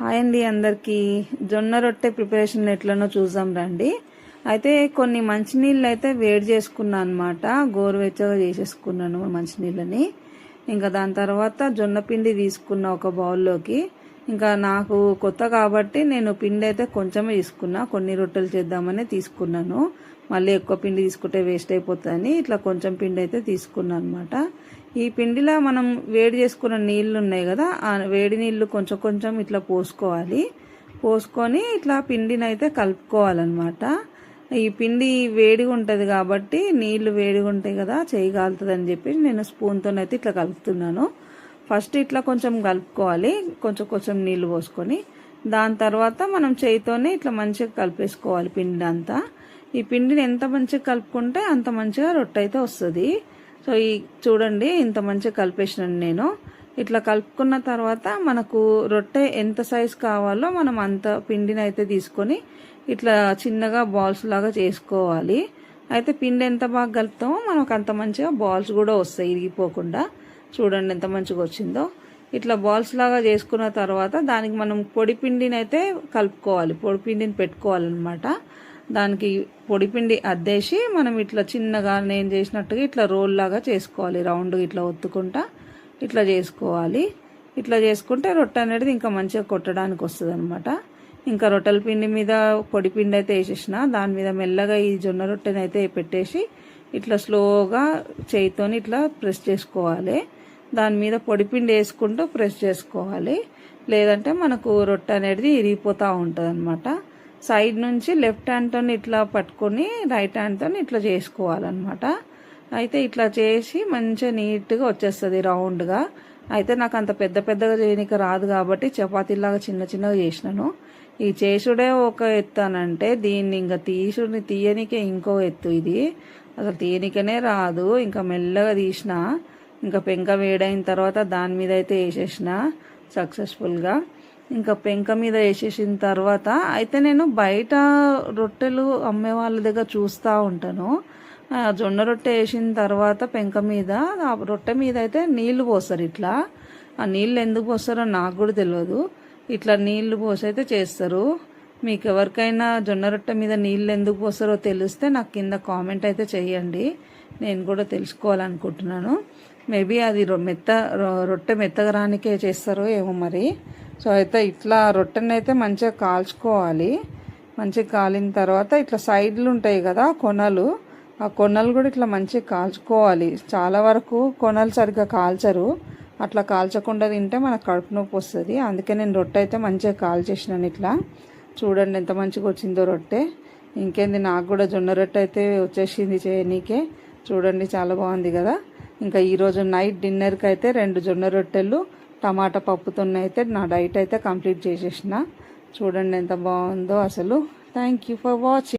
Hi అండి అందరికీ. జొన్న రొట్టె ప్రిపరేషన్ ఎట్లనో చూద్దాం రండి. అయితే కొన్ని మంచినీళ్ళు అయితే వేడి చేసుకున్నాను అనమాట. గోరువెచ్చగా చేసేసుకున్నాను మంచినీళ్ళని. ఇంకా దాని తర్వాత జొన్న పిండి తీసుకున్న ఒక బౌల్లోకి. ఇంకా నాకు కొత్త కాబట్టి నేను పిండి అయితే కొంచెమే తీసుకున్నా. కొన్ని రొట్టెలు చేద్దామని తీసుకున్నాను. మళ్ళీ ఎక్కువ పిండి తీసుకుంటే వేస్ట్ అయిపోతుందని ఇట్లా కొంచెం పిండి అయితే తీసుకున్నాను అనమాట. ఈ పిండిలో మనం వేడి చేసుకున్న నీళ్ళు ఉన్నాయి కదా, ఆ వేడి నీళ్ళు కొంచెం కొంచెం ఇట్లా పోసుకొని ఇట్లా పిండిని అయితే కలుపుకోవాలన్నమాట. ఈ పిండి వేడిగా ఉంటుంది కాబట్టి నీళ్లు వేడిగా ఉంటాయి కదా, చేయి కాలుతుంది అని చెప్పి నేను స్పూన్తోనైతే ఇట్లా కలుపుతున్నాను. ఫస్ట్ ఇట్లా కొంచెం కలుపుకోవాలి, కొంచెం కొంచెం నీళ్లు పోసుకొని. దాని తర్వాత మనం చేయితోనే ఇట్లా మంచిగా కలిపేసుకోవాలి పిండి అంతా. ఈ పిండిని ఎంత మంచిగా కలుపుకుంటే అంత మంచిగా రొట్టె అయితే వస్తుంది. సో ఈ చూడండి ఇంత మంచిగా కలిపేసినాను నేను. ఇట్లా కలుపుకున్న తర్వాత మనకు రొట్టె ఎంత సైజు కావాలో మనం అంత పిండిని అయితే తీసుకొని ఇట్లా చిన్నగా బాల్స్ లాగా చేసుకోవాలి. అయితే పిండి ఎంత బాగా కలుపుతామో మనకు అంత మంచిగా బాల్స్ కూడా వస్తాయి ఇరిగిపోకుండా. చూడండి ఎంత మంచిగా వచ్చిందో. ఇట్లా బాల్స్ లాగా చేసుకున్న తర్వాత దానికి మనం పొడి పిండిని అయితే కలుపుకోవాలి, పొడి పిండిని పెట్టుకోవాలన్నమాట. దానికి పొడిపిండి అద్దేసి మనం ఇట్లా చిన్నగా నేను చేసినట్టుగా ఇట్లా రోల్ లాగా చేసుకోవాలి. రౌండ్ ఇట్లా ఒత్తుకుంటా ఇట్లా చేసుకోవాలి. ఇట్లా చేసుకుంటే రొట్టె అనేది ఇంకా మంచిగా కొట్టడానికి వస్తుంది అనమాట. ఇంకా రొట్టెల పిండి మీద పొడి పిండి అయితే వేసేసిన దాని మీద మెల్లగా ఈ జొన్న రొట్టెని అయితే పెట్టేసి ఇట్లా స్లోగా చేయితోని ఇట్లా ప్రెస్ చేసుకోవాలి. దాని మీద పొడి పిండి వేసుకుంటూ ప్రెస్ చేసుకోవాలి, లేదంటే మనకు రొట్టె అనేది ఇరిగిపోతూ ఉంటుంది అనమాట. సైడ్ నుంచి లెఫ్ట్ హ్యాండ్తో ఇట్లా పట్టుకొని రైట్ హ్యాండ్తో ఇట్లా చేసుకోవాలన్నమాట. అయితే ఇట్లా చేసి మంచిగా నీట్గా వచ్చేస్తుంది రౌండ్గా. అయితే నాకు అంత పెద్దగా చేయడానికి రాదు కాబట్టి చపాతీలాగా చిన్న చిన్నగా చేసినాను. ఈ చేసుడే ఒక ఎత్తానంటే దీన్ని ఇంకా తీయనికే ఇంకో ఎత్తు. ఇది అసలు తీయనికనే రాదు. ఇంకా మెల్లగా తీసిన, ఇంకా పెంక వేడైన తర్వాత దాని మీద అయితే వేసేసిన సక్సెస్ఫుల్గా. ఇంకా పెంక మీద వేసేసిన తర్వాత అయితే నేను బయట రొట్టెలు అమ్మే వాళ్ళ దగ్గర చూస్తూ ఉంటాను. జొన్న రొట్టె వేసిన తర్వాత పెంక మీద ఆ రొట్టె మీద అయితే నీళ్లు పోస్తారు. ఇట్లా ఆ నీళ్ళు ఎందుకు పోస్తారో నాకు కూడా తెలియదు. ఇట్లా నీళ్లు పోసి అయితే చేస్తారు. మీకు ఎవరికైనా జొన్న రొట్టె మీద నీళ్ళు ఎందుకు పోస్తారో తెలిస్తే నాకు కింద కామెంట్ అయితే చేయండి, నేను కూడా తెలుసుకోవాలనుకుంటున్నాను. మేబీ అది రొట్టె మెత్తగా రానికే చేస్తారో ఏమో మరి. సో అయితే ఇట్లా రొట్టెని అయితే మంచిగా కాల్చుకోవాలి. మంచిగా కాలిన తర్వాత ఇట్లా సైడ్లు ఉంటాయి కదా కొనలు, ఆ కొనలు కూడా ఇట్లా మంచిగా కాల్చుకోవాలి. చాలా వరకు కొనలు సరిగ్గా కాల్చరు. అట్లా కాల్చకుండా తింటే మనకు కడుపు నొప్పి వస్తుంది. అందుకే నేను రొట్టె అయితే మంచిగా కాల్చేసినాను. ఇట్లా చూడండి ఎంత మంచిగా వచ్చిందో రొట్టె. ఇంకేంది, నాకు కూడా జొన్న రొట్టె అయితే వచ్చేసింది చేయనీకే. చూడండి చాలా బాగుంది కదా. ఇంకా ఈరోజు నైట్ డిన్నర్కి అయితే 2 జొన్న రొట్టెలు టమాటా పప్పుతో అయితే నా డైట్ అయితే కంప్లీట్ చేసేసిన. చూడండి ఎంత బాగుందో అసలు. Thank you for watching.